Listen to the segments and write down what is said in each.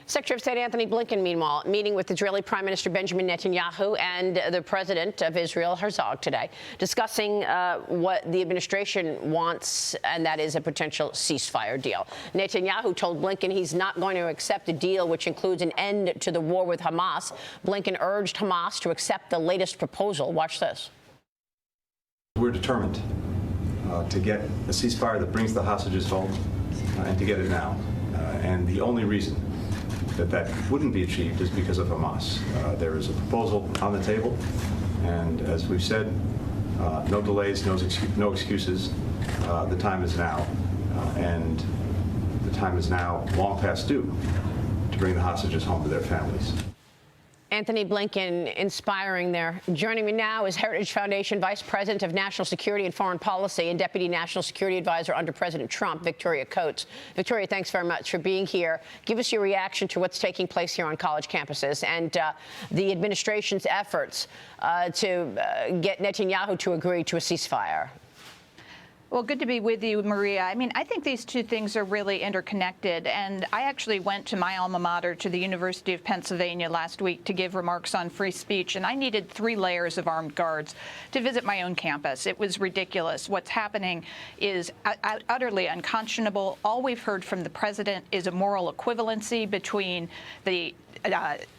Secretary of State Anthony Blinken, meanwhile, meeting with Israeli Prime Minister Benjamin Netanyahu and the President of Israel, Herzog, today, discussing what the administration wants, and that is a potential ceasefire deal. Netanyahu told Blinken he's not going to accept a deal which includes an end to the war with Hamas. Blinken urged Hamas to accept the latest proposal. Watch this. We're determined to get a ceasefire that brings the hostages home, and to get it now. And the only reason that wouldn't be achieved is because of Hamas. There is a proposal on the table, and as we've said, no delays, no excuses. The time is now, and the time is now long past due to bring the hostages home to their families. Anthony Blinken inspiring there. Joining me now is Heritage Foundation Vice President of National Security and Foreign Policy and Deputy National Security Advisor under President Trump, Victoria Coates. Victoria, thanks very much for being here. Give us your reaction to what's taking place here on college campuses and the administration's efforts to get Netanyahu to agree to a ceasefire. Well, good to be with you, Maria. I mean, I think these two things are really interconnected. And I actually went to my alma mater, to the University of Pennsylvania, last week to give remarks on free speech. And I needed 3 layers of armed guards to visit my own campus. It was ridiculous. What's happening is utterly unconscionable. All we've heard from the president is a moral equivalency between the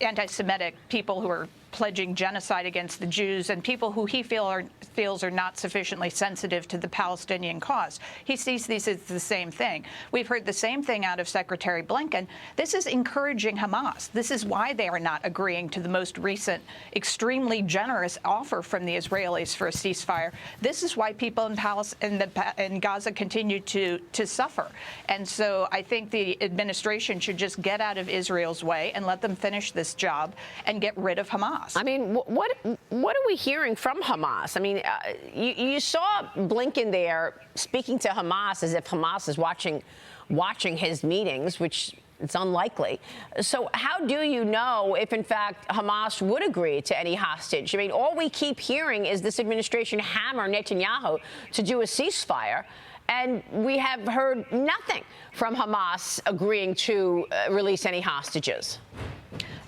anti-Semitic people who are pledging genocide against the Jews and people who he feels are not sufficiently sensitive to the Palestinian cause. He sees these as the same thing. We've heard the same thing out of Secretary Blinken. This is encouraging Hamas. This is why they are not agreeing to the most recent, extremely generous offer from the Israelis for a ceasefire. This is why people in Gaza continue to suffer. And so I think the administration should just get out of Israel's way and let them finish this job and get rid of Hamas. I mean, what are we hearing from Hamas? I mean, you saw Blinken there speaking to Hamas as if Hamas is watching his meetings, which it's unlikely. So how do you know if, in fact, Hamas would agree to any hostage? I mean, all we keep hearing is this administration hammer Netanyahu to do a ceasefire. And we have heard nothing from Hamas agreeing to release any hostages.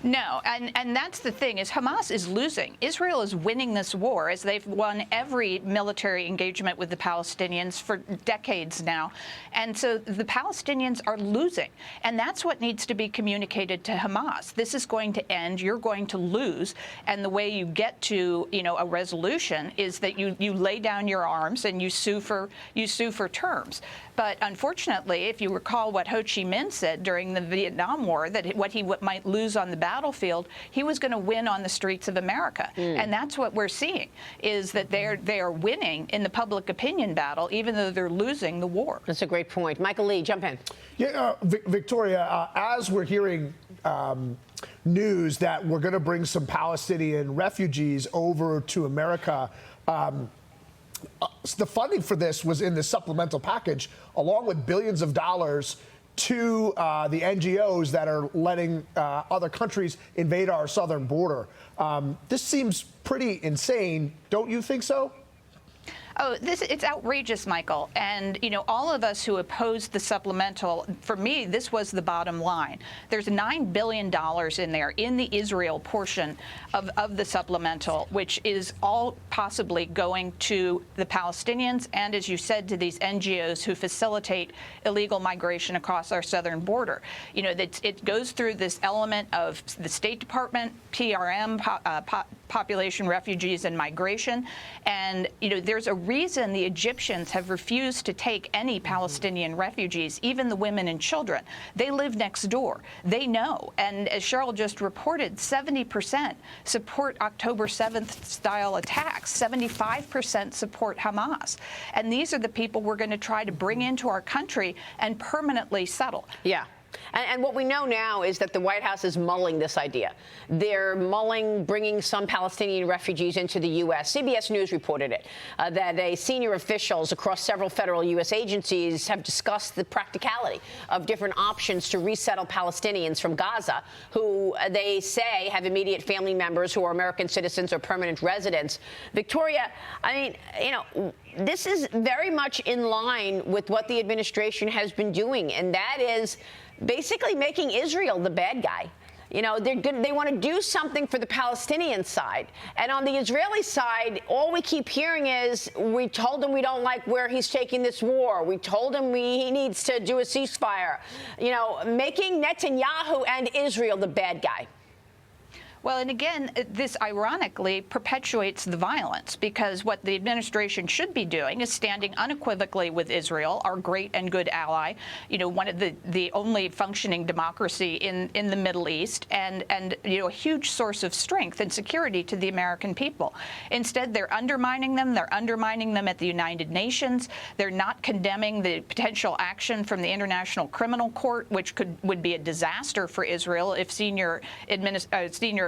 No, and that's the thing, is Hamas is losing. Israel is winning this war, as they've won every military engagement with the Palestinians for decades now. And so the Palestinians are losing. And that's what needs to be communicated to Hamas. This is going to end. You're going to lose. And the way you get to, a resolution is that you lay down your arms and you sue for terms. But unfortunately, if you recall what Ho Chi Minh said during the Vietnam War, that what he might lose on the battlefield, he was going to win on the streets of America. And that's what we're seeing, is that they are winning in the public opinion battle, even though they're losing the war. That's a great point. Michael Lee, jump in. Yeah, Victoria, as we're hearing news that we're going to bring some Palestinian refugees over to America, the funding for this was in the supplemental package, along with billions of dollars to the NGOs that are letting other countries invade our southern border. This seems pretty insane. Don't you think so? Oh, it's outrageous, Michael. And, all of us who opposed the supplemental, for me, this was the bottom line. There's $9 billion in there in the Israel portion of the supplemental, which is all possibly going to the Palestinians and, as you said, to these NGOs who facilitate illegal migration across our southern border. It goes through this element of the State Department, PRM, population, refugees, and migration. And, there's a reason the Egyptians have refused to take any Palestinian refugees, even the women and children. They live next door. They know. And as Cheryl just reported, 70% support October 7th style attacks. 75% support Hamas. And these are the people we're going to try to bring into our country and permanently settle. Yeah. And what we know now is that the White House is mulling this idea. They're mulling bringing some Palestinian refugees into the U.S. CBS News reported it, that senior officials across several federal U.S. agencies have discussed the practicality of different options to resettle Palestinians from Gaza, who they say have immediate family members who are American citizens or permanent residents. Victoria, I mean, this is very much in line with what the administration has been doing, and that is basically making Israel the bad guy. You know, they want to do something for the Palestinian side. And on the Israeli side, all we keep hearing is, we told him we don't like where he's taking this war. We told him he needs to do a ceasefire. You know, making Netanyahu and Israel the bad guy. Well, and again, this ironically perpetuates the violence, because what the administration should be doing is standing unequivocally with Israel, our great and good ally, you know, one of the only functioning democracy in the Middle East, and you know, a huge source of strength and security to the American people. Instead, they're undermining them. They're undermining them at the United Nations. They're not condemning the potential action from the International Criminal Court, which would be a disaster for Israel if senior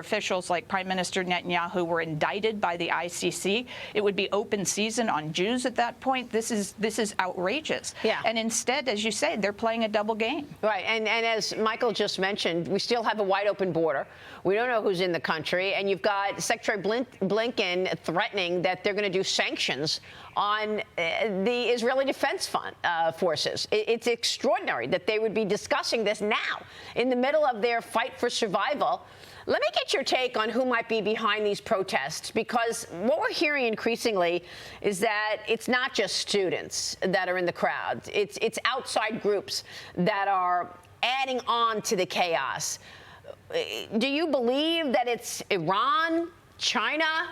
officials like Prime Minister Netanyahu were indicted by the ICC. It would be open season on Jews at that point. This is outrageous. Yeah. And instead, as you say, they're playing a double game. Right. And as Michael just mentioned, we still have a wide open border. We don't know who's in the country. And you've got Secretary Blinken threatening that they're going to do sanctions on the Israeli Defense Forces. It's extraordinary that they would be discussing this now in the middle of their fight for survival. Let me get your take on who might be behind these protests, because what we're hearing increasingly is that it's not just students that are in the crowd. It's outside groups that are adding on to the chaos. Do you believe that it's Iran, China,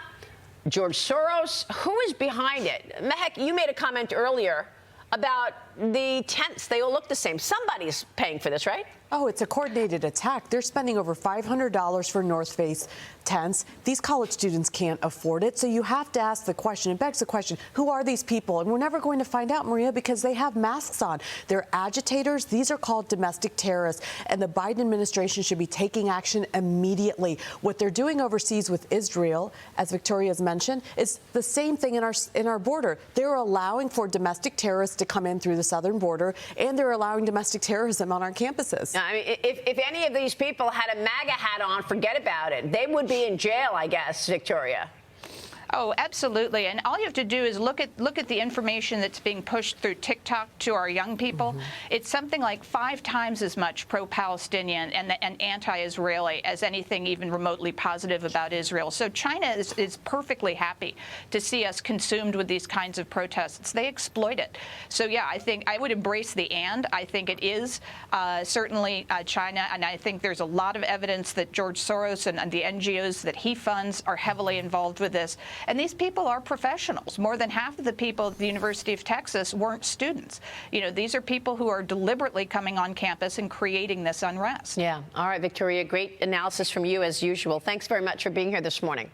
George Soros? Who is behind it? Mehek, you made a comment earlier about the tents. They all look the same. Somebody's paying for this, right? Oh, it's a coordinated attack. They're spending over $500 for North Face tents. These college students can't afford it. So you have to ask the question. It begs the question, who are these people? And we're never going to find out, Maria, because they have masks on. They're agitators. These are called domestic terrorists. And the Biden administration should be taking action immediately. What they're doing overseas with Israel, as Victoria has mentioned, is the same thing in our border. They're allowing for domestic terrorists to come in through the southern border, and they're allowing domestic terrorism on our campuses. I mean, if any of these people had a MAGA hat on, forget about it. They would be in jail, I guess, Victoria. Oh, absolutely. And all you have to do is look at the information that's being pushed through TikTok to our young people. It's something like 5 times as much pro-Palestinian and anti-Israeli as anything even remotely positive about Israel. So China is perfectly happy to see us consumed with these kinds of protests. They exploit it. So, yeah, I think I would embrace the and. I think it is certainly China, and I think there's a lot of evidence that George Soros and the NGOs that he funds are heavily involved with this. And these people are professionals. More than half of the people at the University of Texas weren't students. You know, these are people who are deliberately coming on campus and creating this unrest. Yeah. All right, Victoria, great analysis from you as usual. Thanks very much for being here this morning.